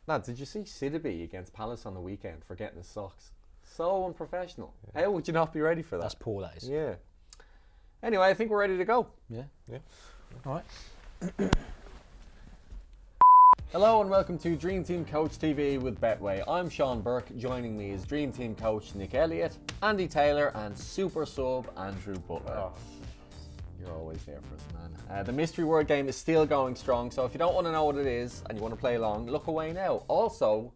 Lads, did you see Sidibe against Palace on the weekend for getting his socks? So unprofessional. Yeah. How would you not be ready for that? That's poor, that is. Yeah. Anyway, I think we're ready to go. Yeah. All right. Hello and welcome to Dream Team Coach TV with Betway. I'm Sean Burke. Joining me is Dream Team Coach Nick Elliott, Andy Taylor and Super Sub Andrew Butler. Oh. You're always there for us, man. The mystery word game is still going strong, so if you don't want to know what it is and you want to play along, look away now. Also,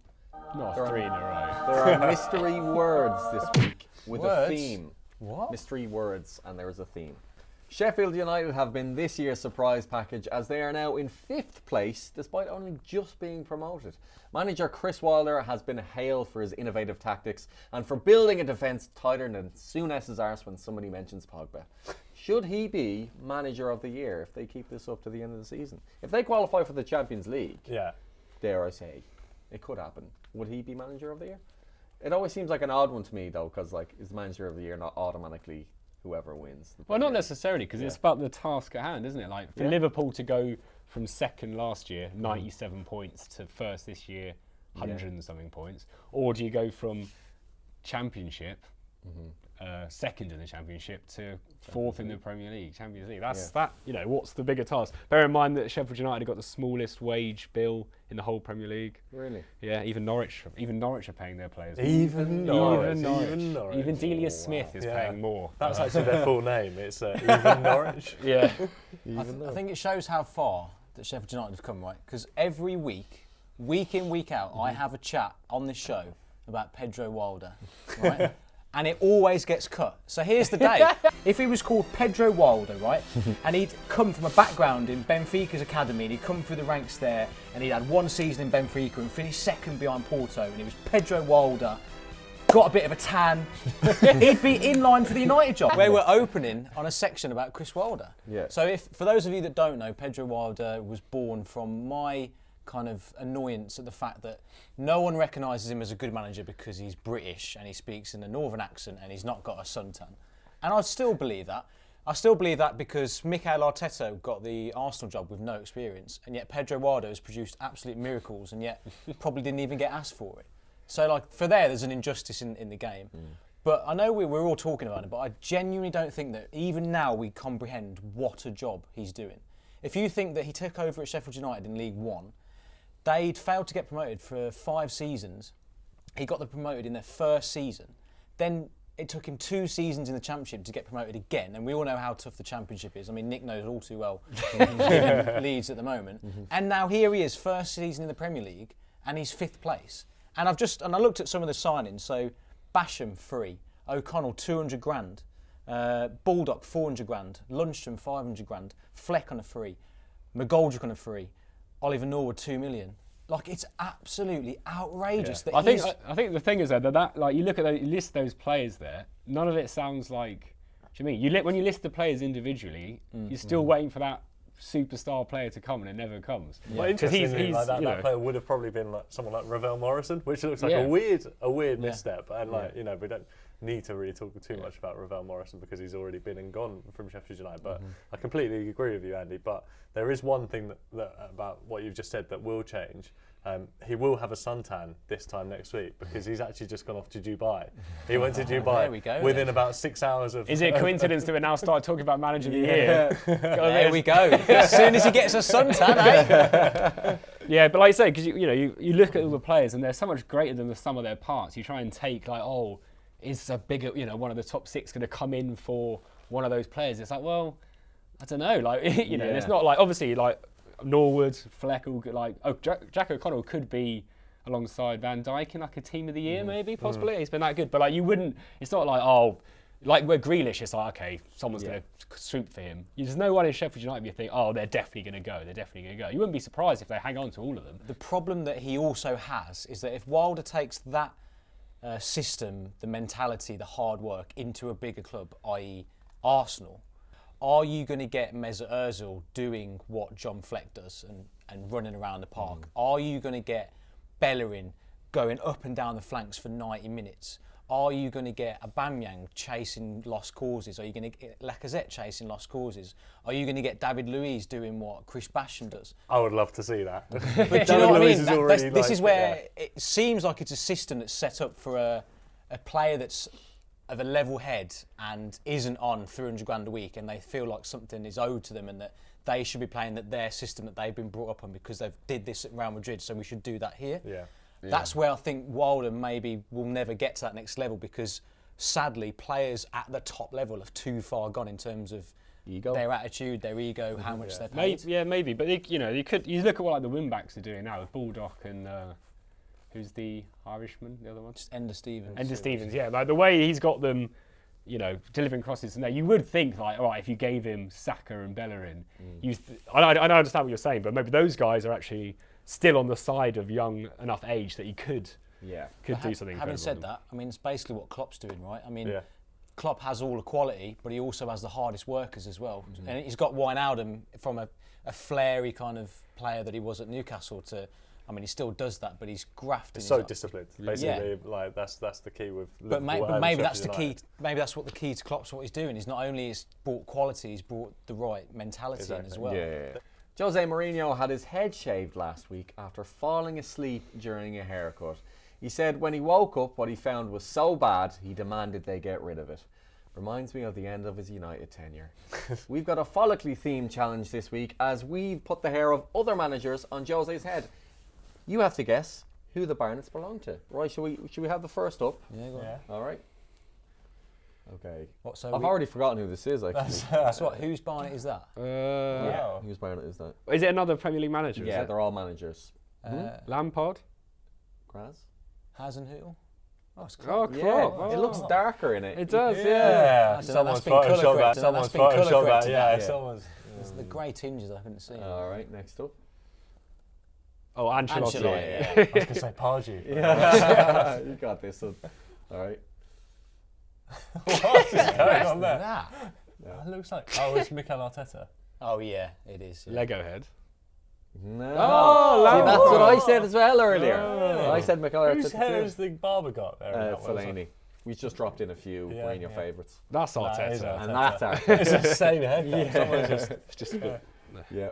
not 3 in a row. There are mystery words this week with a theme. What? Mystery words, and there is a theme. Sheffield United have been this year's surprise package as they are now in 5th place despite only just being promoted. Manager Chris Wilder has been hailed for his innovative tactics and for building a defence tighter than Souness's arse when somebody mentions Pogba. Should he be manager of the year if they keep this up to the end of the season? If they qualify for the Champions League, dare I say, it could happen. Would he be manager of the year? It always seems like an odd one to me though, because like, is manager of the year not automatically whoever wins? Well, not necessarily, because it's about the task at hand, isn't it? Like for Liverpool to go from 2nd last year, 97 points, to 1st this year, 100 and something points, or do you go from Championship, 2nd in the Championship, to 4th in the Premier League, Champions League? That's that. You know, what's the bigger task? Bear in mind that Sheffield United got the smallest wage bill in the whole Premier League. Really? Yeah, even Norwich are paying their players. Even Norwich. Even Delia Smith is paying more. That's actually their full name. It's even Norwich. Yeah. I think it shows how far that Sheffield United have come, right? Because every week in, week out, I have a chat on this show about Pedro Wilder, right? And it always gets cut. So here's the day. If he was called Pedro Wilder, right, and he'd come from a background in Benfica's academy, and he'd come through the ranks there, and he'd had 1 season in Benfica and finished 2nd behind Porto, and he was Pedro Wilder, got a bit of a tan, he'd be in line for the United job. Where we're opening on a section about Chris Wilder. Yeah. So for those of you that don't know, Pedro Wilder was born from my kind of annoyance at the fact that no one recognises him as a good manager because he's British and he speaks in a northern accent and he's not got a suntan. And I still believe that. I still believe that because Mikel Arteta got the Arsenal job with no experience, and yet Pedro Wilder has produced absolute miracles and yet probably didn't even get asked for it. So like there's an injustice in the game. But I know we're all talking about it, but I genuinely don't think that even now we comprehend what a job he's doing. If you think that he took over at Sheffield United in League One, they'd failed to get promoted for 5 seasons. He got them promoted in their 1st season. Then it took him 2 seasons in the Championship to get promoted again. And we all know how tough the Championship is. I mean, Nick knows all too well Leeds at the moment. And now here he is, 1st season in the Premier League, and he's 5th place. And I looked at some of the signings. So Basham, free. O'Connell, 200 grand. Baldock, 400 grand. Lundstrom, 500 grand. Fleck on a free. McGoldrick on a free. Oliver Norwood, 2 million. Like, it's absolutely outrageous. Yeah. That I think the thing is though that like you look at you list those players there, none of it sounds like. Do you mean when you list the players individually, you're still waiting for that superstar player to come and it never comes. Yeah. Well, interestingly, like that player would have probably been like someone like Ravel Morrison, which looks like a weird misstep. And like you know, we don't need to really talk too much about Ravel Morrison because he's already been and gone from Sheffield United. But I completely agree with you, Andy. But there is one thing that about what you've just said that will change. He will have a suntan this time next week because he's actually just gone off to Dubai. He went to Dubai within about 6 hours of... Is it a coincidence that we now start talking about manager of the year? There we go. As soon as he gets a suntan, eh? Yeah, but like you say, because you look at all the players and they're so much greater than the sum of their parts. You try and take like, is a bigger, one of the top 6 going to come in for one of those players? It's like, well, I don't know. Like, it's not like, obviously, like Norwood, Fleck, Jack O'Connell could be alongside Van Dijk in like a team of the year, maybe, possibly. He's been that good. But like, you wouldn't, it's not like, like where Grealish, it's like, okay, someone's going to swoop for him. There's no one in Sheffield United you think, they're definitely going to go. They're definitely going to go. You wouldn't be surprised if they hang on to all of them. The problem that he also has is that if Wilder takes that system, the mentality, the hard work into a bigger club, i.e. Arsenal, are you going to get Mesut Ozil doing what John Fleck does and running around the park? Are you going to get Bellerin going up and down the flanks for 90 minutes? are you going to get Aubameyang chasing lost causes? Are you going to get Lacazette chasing lost causes? Are you going to get David Luiz doing what Chris Basham does? I would love to see that. But do you know what I mean? This is where it seems like it's a system that's set up for a player that's of a level head and isn't on 300 grand a week, and they feel like something is owed to them and that they should be playing their system that they've been brought up on because they've did this at Real Madrid, so we should do that here. Yeah. That's where I think Wilder maybe will never get to that next level because sadly players at the top level have too far gone in terms of their attitude, their ego, how much they're paid. Maybe, but you look at what like the wing backs are doing now with Baldock and who's the Irishman, the other one? Just Ender Stevens. Ender Stevens, yeah. Like the way he's got them, delivering crosses and that, you would think like, all right, if you gave him Saka and Bellerin, I understand what you're saying, but maybe those guys are actually still on the side of young enough age that he could do something. Having said that, I mean, it's basically what Klopp's doing, right? I mean, Klopp has all the quality, but he also has the hardest workers as well. Mm-hmm. And he's got Wijnaldum from a flary kind of player that he was at Newcastle to, I mean, he still does that, but he's grafting. So disciplined. Basically, like that's the key with Liverpool. But maybe that's the key. Maybe that's what the key to Klopp's what he's doing. He's not only brought quality, he's brought the right mentality in as well. Yeah. Jose Mourinho had his head shaved last week after falling asleep during a haircut. He said when he woke up, what he found was so bad, he demanded they get rid of it. Reminds me of the end of his United tenure. We've got a follically themed challenge this week as we've put the hair of other managers on Jose's head. You have to guess who the Barnets belong to. Right, should we have the first up? Yeah, go on. All right. Okay. I've already forgotten who this is, actually. That's what. Whose Barnet is that? Whose Barnet is that? Is it another Premier League manager? Yeah, they're all managers. Lampard? Graz? Hasenhüttl? Oh, it's Klopp. It looks darker in it. It does, Someone's photoshopped that. Someone's photoshopped that. Yeah, someone's. It's the grey tinges I couldn't see. All right, next up. Oh, Ancelotti. Yeah. I was going to say Pardew. Yeah. You got this one. All right. What is going on there? That? It looks like. Oh, it's Mikel Arteta. Oh yeah, it is. Yeah. Lego head. No. Oh, see, that's what I said as well earlier. I said Mikel Arteta. Whose hair has the barber got there? Fellaini. We just dropped in a few Mourinho favourites. That's Arteta. Arteta. And that's Arteta. It's the same haircut. Someone's just Yeah.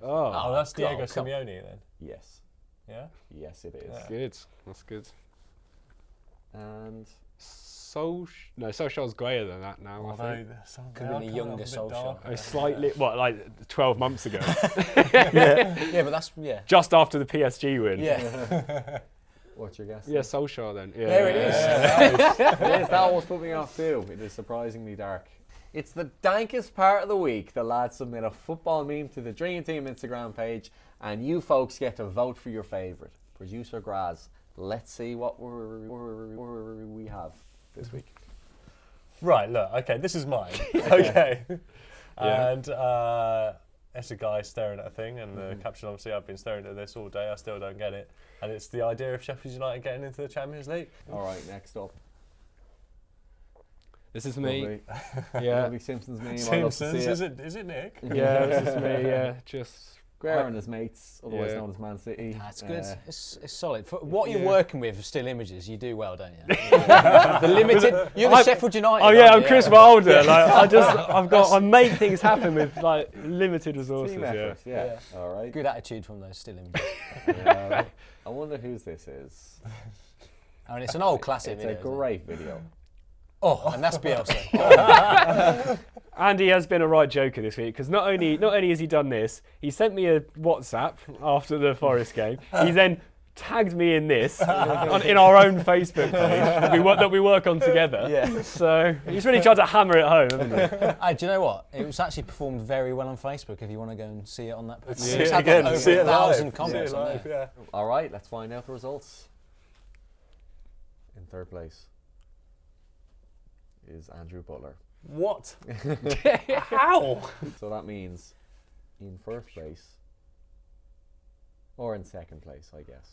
Oh, that's Diego Simeone then. Yes. Yeah. Yes, it is. Yeah. Good. That's good. And Solskjaer's greyer than that now. I think. Could have been a younger Solskjaer. Slightly, like 12 months ago. Yeah, but that's Just after the PSG win. Yeah. what's your guess? Yeah, Solskjaer then. Yeah. There it is. It is. That almost put me off too. It is surprisingly dark. It's the dankest part of the week. The lads submit a football meme to the Dream Team Instagram page, and you folks get to vote for your favourite. Producer Graz, let's see what we have this week. Right, look, okay, this is mine. Okay. And it's a guy staring at a thing, and the caption, obviously, I've been staring at this all day, I still don't get it. And it's the idea of Sheffield United getting into the Champions League. All right, next up. This is me. Lovely. Yeah. Lovely Simpsons meme. Simpsons, is it Nick? Yeah, this is me. Yeah, just. Guerra and his mates, otherwise known as Man City. That's good. It's solid. For what you're working with, still images, you do well, don't you? The limited. You're the Sheffield United. Oh yeah, I'm Chris Wilder. Like I make things happen with like limited resources. Team effort, yeah. All right. Good attitude from those still images. I wonder whose this is. I mean, it's an old classic video. It's a great video. Oh, and that's Bielsa. Andy has been a right joker this week because not only has he done this, he sent me a WhatsApp after the Forest game. He then tagged me in this in our own Facebook page that we work on together. Yeah. So he's really tried to hammer it home, hasn't he? Do you know what? It was actually performed very well on Facebook. If you want to go and see it on that page, see it again. Over see it 1,000 live. comments see it on live, there. Yeah. All right, let's find out the results. In third place is Andrew Butler. What? How? So that means in first place, or in second place, I guess,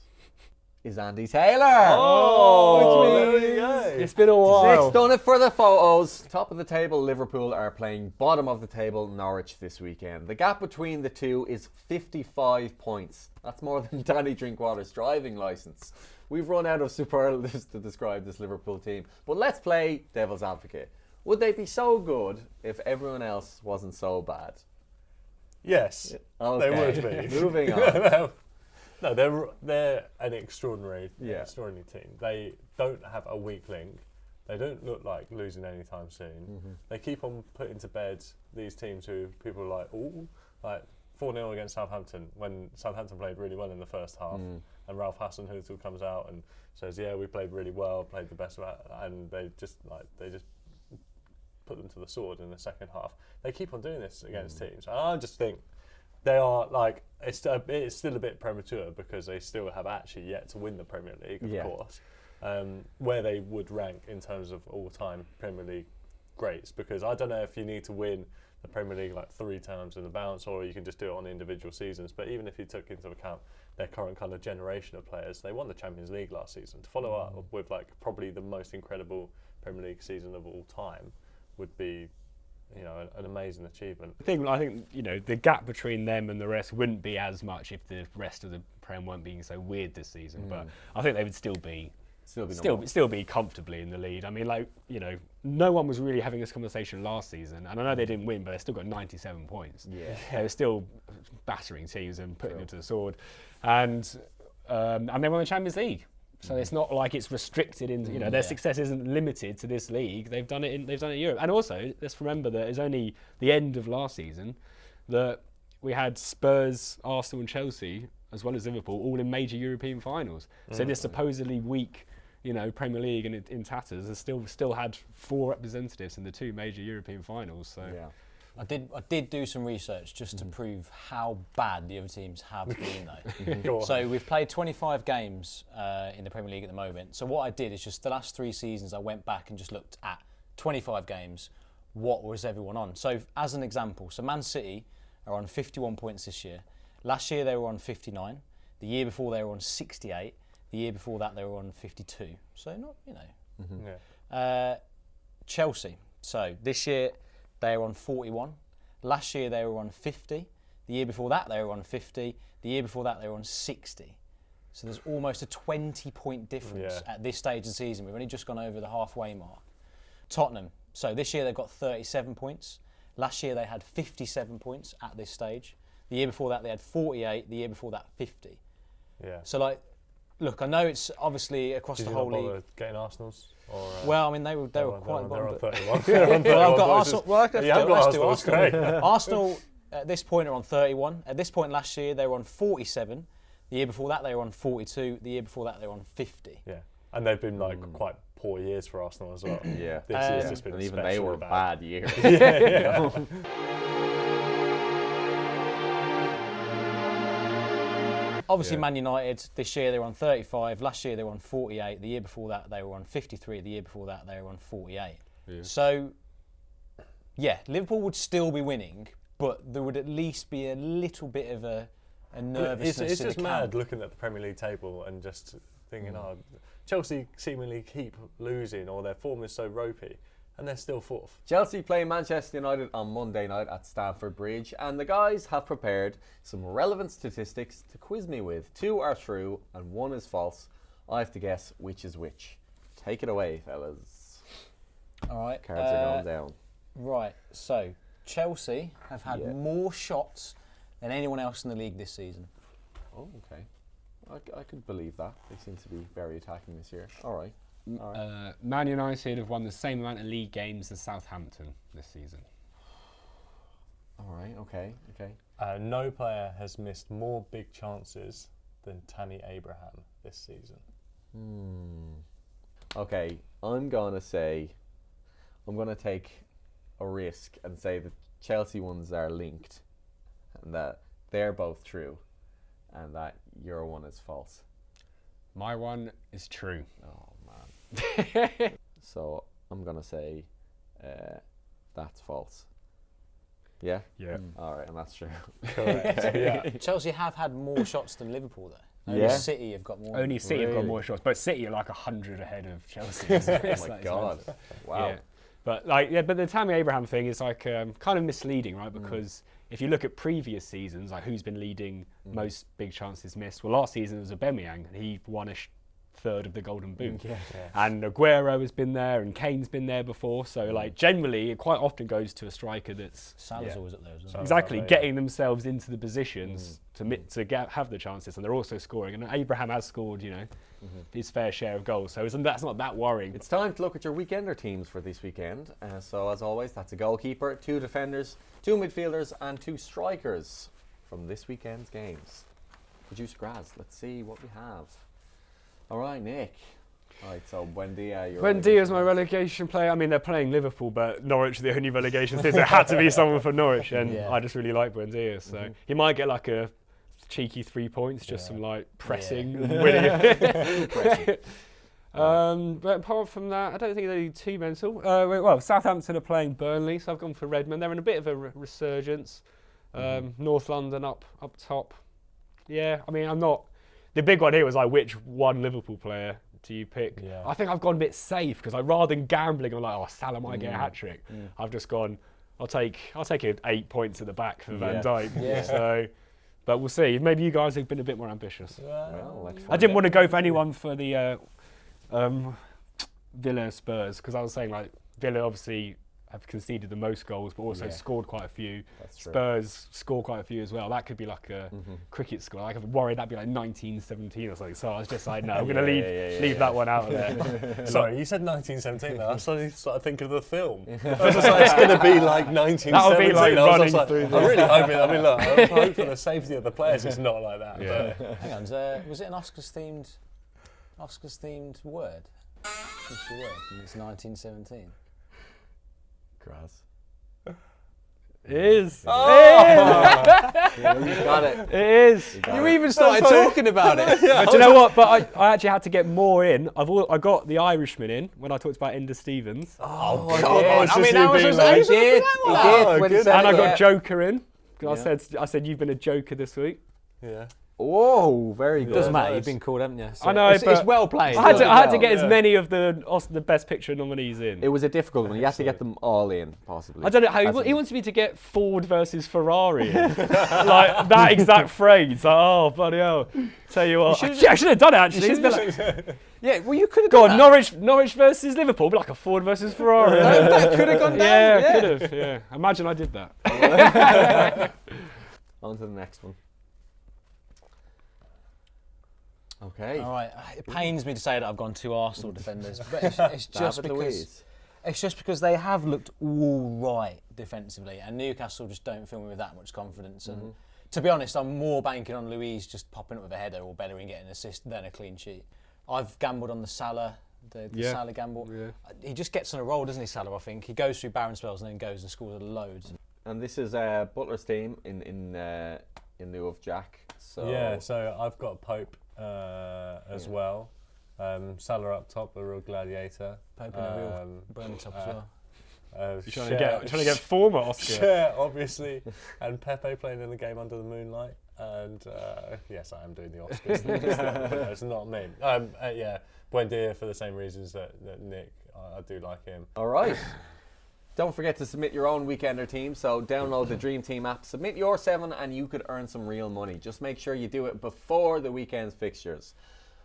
is Andy Taylor. Oh, Which there we means go. It's been a while. Nick's done it for the photos. Top of the table, Liverpool are playing bottom of the table, Norwich, this weekend. The gap between the two is 55 points. That's more than Danny Drinkwater's driving licence. We've run out of superlatives to describe this Liverpool team. But let's play devil's advocate. Would they be so good if everyone else wasn't so bad? Yes, Okay. they would be. Moving on. No, they're an extraordinary team. They don't have a weak link. They don't look like losing anytime soon. They keep on putting to bed these teams who people are like, ooh, like 4-0 against Southampton when Southampton played really well in the first half, and Ralph Hasenhüttl comes out and says, yeah, we played really well, played the best of it, and they just put them to the sword in the second half. They keep on doing this against teams. And I just think they are like, it's still a bit premature because they still have actually yet to win the Premier League, of course, where they would rank in terms of all-time Premier League greats. Because I don't know if you need to win the Premier League like 3 times in the bounce, or you can just do it on individual seasons. But even if you took into account their current kind of generation of players, they won the Champions League last season. To follow up with like probably the most incredible Premier League season of all time would be, you know, an amazing achievement. I think the gap between them and the rest wouldn't be as much if the rest of the Prem weren't being so weird this season. But I think they would still be comfortably in the lead. I mean, like, you know, no one was really having this conversation last season, and I know they didn't win, but they still got 97 points. Yeah, they were still battering teams and putting them to the sword, and they won the Champions League. So it's not like it's restricted in, their success isn't limited to this league. They've done it in Europe. And also, let's remember that it's only the end of last season that we had Spurs, Arsenal and Chelsea, as well as Liverpool, all in major European finals. So this supposedly weak, Premier League and in tatters has still had 4 representatives in the 2 major European finals. So I did do some research just to prove how bad the other teams have been, though. So we've played 25 games in the Premier League at the moment. So what I did is just the last 3 seasons I went back and just looked at 25 games. What was everyone on? So as an example, so Man City are on 51 points this year. Last year they were on 59. The year before they were on 68. The year before that they were on 52. So not, Chelsea. So this year they were on 41. Last year they were on 50. The year before that they were on 50. The year before that they were on 60. So there's almost a 20-point difference at this stage of the season. We've only just gone over the halfway mark. Tottenham. So this year they've got 37 points. Last year they had 57 points at this stage. The year before that they had 48. The year before that 50. Yeah. So look, I know it's obviously across the whole league. Getting Arsenal's? Or, well, I mean they were quite they're on 31. Well, I've got Arsenal. Well, let's do Arsenal. Arsenal at this point are on 31. At this point last year they were on 47. The year before that they were on 42. The year before that they were on 50. Yeah, and they've been quite poor years for Arsenal as well. Yeah, this year's just been and even they were bad years. Obviously, Man United, this year they were on 35. Last year they were on 48. The year before that they were on 53. The year before that they were on 48. Yeah. So, Liverpool would still be winning, but there would at least be a little bit of a nervousness. It's just mad looking at the Premier League table and just thinking, Chelsea seemingly keep losing, or their form is so ropey, and they're still 4th. Chelsea play Manchester United on Monday night at Stamford Bridge, and the guys have prepared some relevant statistics to quiz me with. 2 are true and 1 is false. I have to guess which is which. Take it away, fellas. All right. Cards are going down. Right, so Chelsea have had more shots than anyone else in the league this season. Oh, okay. I could believe that. They seem to be very attacking this year. All right. Man United have won the same amount of league games as Southampton this season. All right, okay. No player has missed more big chances than Tammy Abraham this season. Okay, I'm going to take a risk and say that Chelsea ones are linked and that they're both true and that your one is false. My one is true. Oh, man. So I'm going to say that's false. Yeah? Yeah. All right, and that's true. Correct. Chelsea have had more shots than Liverpool, though. Only City have got more. Only City have got more shots, but City are like 100 ahead of Chelsea. Oh my God! Wow. Yeah. But but the Tammy Abraham thing is like kind of misleading, right? Because if you look at previous seasons, like who's been leading most big chances missed? Well, last season it was Aubameyang, and he won a third of the Golden Boot. And Aguero has been there, and Kane's been there before. So like generally, it quite often goes to a striker that's Salah's always up there as well. exactly getting themselves into the positions to have the chances, and they're also scoring. And Abraham has scored, his fair share of goals. So that's not that worrying. It's time to look at your weekender teams for this weekend. So as always, that's a goalkeeper, 2 defenders, 2 midfielders, and 2 strikers from this weekend's games. Producer Graz, let's see what we have. All right, Nick. All right, so Buendia. Buendia's my relegation player. I mean, they're playing Liverpool, but Norwich are the only relegation team. So it had to be someone from Norwich, and I just really like Buendia. So he might get like a cheeky 3 points, just some like pressing, winning. But apart from that, I don't think they're too mental. Well, Southampton are playing Burnley, so I've gone for Redmond. They're in a bit of a resurgence. North London up top. Yeah, I mean, I'm not. The big one here was like, which one Liverpool player do you pick? Yeah. I think I've gone a bit safe because rather than gambling, I'm like, Salah might get a hat trick. I've just gone, I'll take 8 points at the back for Van Dijk. So, but we'll see. Maybe you guys have been a bit more ambitious. Well, I didn't want to go for anyone for the Villa Spurs because I was saying like Villa obviously have conceded the most goals, but also scored quite a few. Spurs score quite a few as well. That could be like a cricket score. Like, I'm worried that'd be like 1917 or something. So I was just like, no, I'm going to leave that one out of there. Sorry, you said 1917 there. I suddenly started thinking of the film. I was just like, it's going to be like 1917. That'll be like running through I'm really hoping, look, I hope for the safety of the players it's not like that. Yeah. But. Hang on, was it an Oscars-themed word? It's 1917. Graz. It is. Yeah, you got it. It is. You even started talking about it. But do you know what? But I actually had to get more in. I got the Irishman in when I talked about Enda Stevens. Oh, God. I mean, that was just he did. And I got Joker in. Because I said you've been a Joker this week. Yeah. Whoa, very good. Doesn't matter, you've been called, haven't you? So I know, it's well played. I had to get as many of the best picture nominees in. It was a difficult one. You have to get them all in, possibly. I don't know how he wants me to get Ford versus Ferrari in. Like that exact phrase. Like, oh, bloody hell. Tell you what. I should have done it actually. Yeah, well, you could have done that. Norwich versus Liverpool, but like a Ford versus Ferrari. That could have gone down. Yeah, could have. Yeah. Imagine I did that. On to the next one. Okay. All right. It pains me to say that I've gone 2 Arsenal defenders, but it's just because they have looked all right defensively, and Newcastle just don't fill me with that much confidence. And to be honest, I'm more banking on Luiz just popping up with a header or better and getting an assist than a clean sheet. I've gambled on the Salah, the Salah gamble. Yeah. He just gets on a roll, doesn't he, Salah? I think he goes through barren spells and then goes and scores loads. And this is Butler's team in lieu of Jack. So yeah, so I've got Pope as well. Salah up top, a real gladiator. Pope in a real burning top as well. You're trying to get former Oscar. Cher, obviously, and Pepe playing in the game under the moonlight. And yes, I am doing the Oscars. It's not me. Yeah, Buendia for the same reasons that Nick. I do like him. All right. Don't forget to submit your own weekender team. So download the Dream Team app, submit your 7, and you could earn some real money. Just make sure you do it before the weekend's fixtures.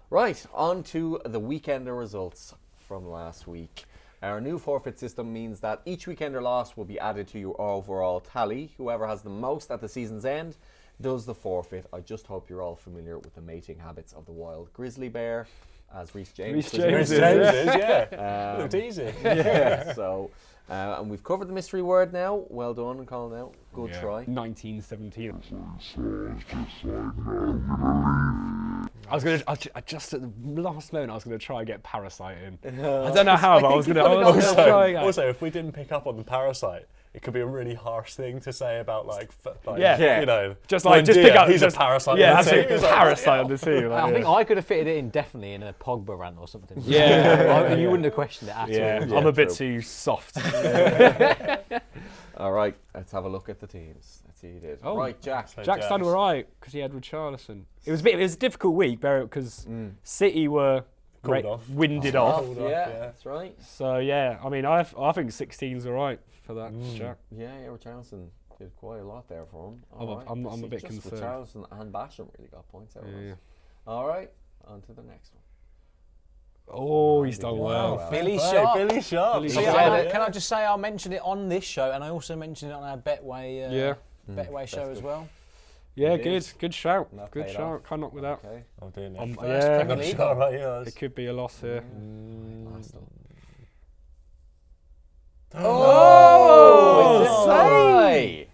Right, on to the weekender results from last week. Our new forfeit system means that each weekender loss will be added to your overall tally. Whoever has the most at the season's end does the forfeit. I just hope you're all familiar with the mating habits of the wild grizzly bear, as Reece James is, yeah. Looked easy. Yeah, so... and we've covered the mystery word now. Well done, Colin. Out. Good try. 1917. I just at the last moment I was going to try and get Parasite in. I don't know how, but I was going to try. Also, if we didn't pick up on the Parasite, it could be a really harsh thing to say about you know, just pick up. He's a parasite. Yeah, on the team. He's a parasite on the team. I think I could have fitted it in definitely in a Pogba rant or something. Yeah, you wouldn't have questioned it at all. I'm a bit too soft. All right, let's have a look at the teams. see he did. Oh. Right, Jack. So Jack's done all right because he had Richarlison. It was a difficult week, because City were Cooled off. winded off. Cooled off, Yeah, yeah. that's right. So yeah, I mean, I think 16's all right for that, Jack. Yeah, Richarlison did quite a lot there for him. I'm a- All right. I'm a See, bit just concerned. Richarlison and Basham really got points out of Yeah. us. All right, on to the next one. Oh, he's done Wow. well. Billy Hey, Sharp. Billy Sharp. Billy See, Sharp. can I just say I mentioned it on this show, and I also mentioned it on our Betway Betway show as well. Yeah, It good. is. Good shout. That Good paid shout. off. Can't knock with that. Okay. Oh, dear me. First Yeah, Premier League. All right, yes. it could be a loss here. Last one. Oh, say.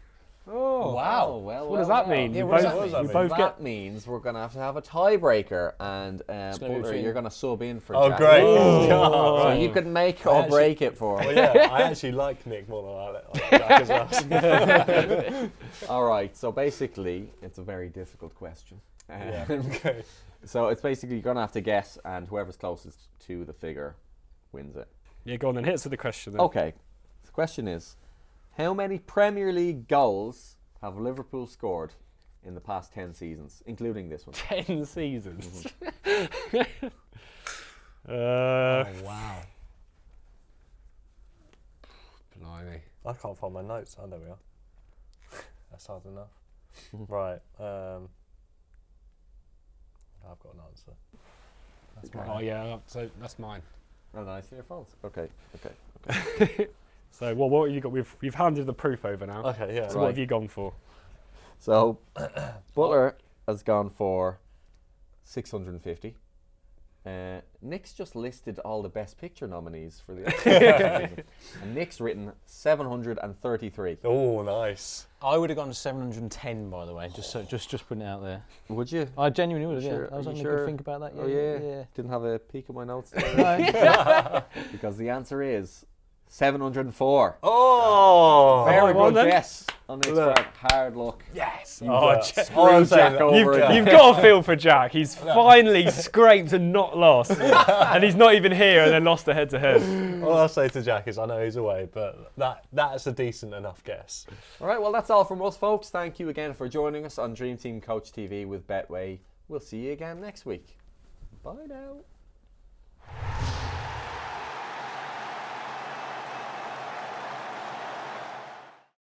Oh, Wow. Oh, well, what does that mean? Yeah, we what does both, that mean? we both that get. means we're going to have a tiebreaker, and gonna be Butler, between- you're going to sub in for Oh, Jack. great. Oh. So Right. you can make or actually- break it for him. Well, yeah, I actually like Nick more than I like Jack as well. All right, so basically, it's a very difficult question. Yeah, okay. So it's basically you're going to have to guess, and whoever's closest to the figure wins it. Yeah, go on then. Hit us with the question then. Okay, the question is, how many Premier League goals have Liverpool scored in the past 10 seasons, including this one? 10 seasons. Wow. Blimey. I can't find my notes. Oh, there we are. That's hard enough. Right. I've got an answer. That's mine. Oh yeah, so that's mine. Oh, nice. Your phones. Okay. So what have you got? We've handed the proof over now. Okay, yeah. So what have you gone for? So Butler has gone for 650. Nick's just listed all the Best Picture nominees for the Oscars. And Nick's written 733. Oh, nice. I would have gone to 710, by the way. Just putting it out there. Would you? I genuinely would have. Sure, Yeah, I are was you having a sure? good think about that. Yeah, Oh yeah. yeah. Didn't have a peek at my notes there. No. Because the answer is 704. Oh! Very go on good then. guess on Nick's Look. part. Hard luck. Yes. You've, Oh, screwed I'm saying Jack that over again. You've got to feel for Jack. He's finally scraped and not lost, and he's not even here, and then lost the head-to-head. All I'll say to Jack is I know he's away, but that's a decent enough guess. All right, well, that's all from us, folks. Thank you again for joining us on Dream Team Coach TV with Betway. We'll see you again next week. Bye now.